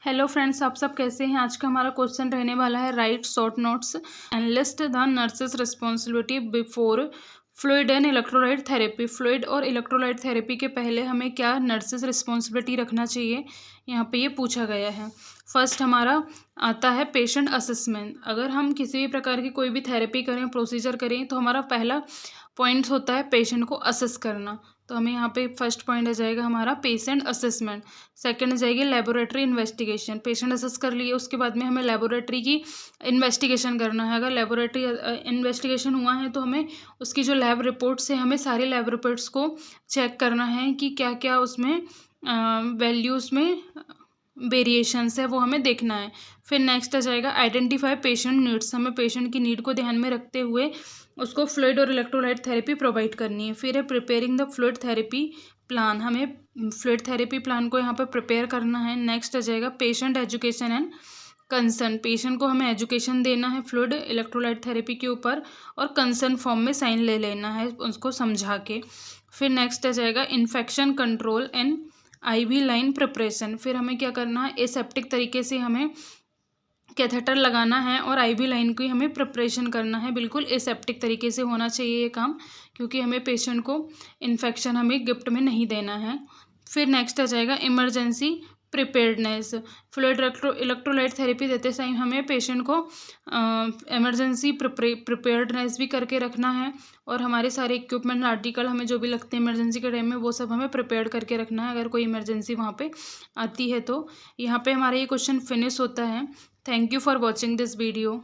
Hello friends, आप सब कैसे हैं। आज का हमारा क्वेश्चन रहने वाला है right short notes and list the nurses responsibility before fluid and electrolyte therapy. Fluid और इलेक्ट्रोलाइट थेरेपी के पहले हमें क्या नर्सेस रिस्पॉन्सिबिलिटी रखना चाहिए, यहाँ पे ये पूछा गया है। फर्स्ट हमारा आता है पेशेंट असेसमेंट। अगर हम किसी भी प्रकार की कोई भी थेरेपी करें, प्रोसीजर करें, तो हमारा पहला पॉइंट होता है पेशेंट को असेस करना। तो हमें यहाँ पे फर्स्ट पॉइंट आ जाएगा हमारा पेशेंट असेसमेंट। सेकंड आ जाएगी लेबोरेटरी इन्वेस्टिगेशन। पेशेंट असेस कर लिए, उसके बाद में हमें लेबोरेटरी की इन्वेस्टिगेशन करना है। अगर लेबोरेटरी इन्वेस्टिगेशन हुआ है तो हमें उसकी जो लैब रिपोर्ट्स है, हमें सारी लैब रिपोर्ट्स को चेक करना है कि क्या क्या उसमें वैल्यूज़ में वेरिएशंस है, वो हमें देखना है। फिर नेक्स्ट आ जाएगा आइडेंटिफाई पेशेंट नीड्स। हमें पेशेंट की नीड को ध्यान में रखते हुए उसको फ्लूइड और इलेक्ट्रोलाइट थेरेपी प्रोवाइड करनी है। फिर है preparing the fluid therapy plan. हमें फ्लूइड थेरेपी प्लान को यहाँ पर प्रिपेयर करना है। नेक्स्ट आ जाएगा patient education and concern. Patient को हमें एजुकेशन देना है फ्लूइड इलेक्ट्रोलाइट थेरेपी के ऊपर, और कंसर्न फॉर्म में साइन ले लेना है उसको समझा के। फिर नेक्स्ट आ जाएगा infection control and IV line preparation. फिर हमें क्या करना है, एसेप्टिक तरीके से हमें कैथेटर लगाना है और आईवी लाइन की हमें प्रिपरेशन करना है। बिल्कुल एसेप्टिक तरीके से होना चाहिए ये काम, क्योंकि हमें पेशेंट को इन्फेक्शन हमें गिफ्ट में नहीं देना है। फिर नेक्स्ट आ जाएगा emergency preparedness. Fluid electrolyte therapy देते टाइम हमें पेशेंट को इमरजेंसी प्रिपेयर्डनेस भी करके रखना है, और हमारे सारे इक्विपमेंट आर्टिकल हमें जो भी लगते हैं इमरजेंसी के टाइम में, वो सब हमें प्रिपेयर करके रखना है अगर कोई इमरजेंसी वहाँ पे आती है तो। यहाँ पे हमारा ये क्वेश्चन फिनिश होता है। Thank you for watching this video.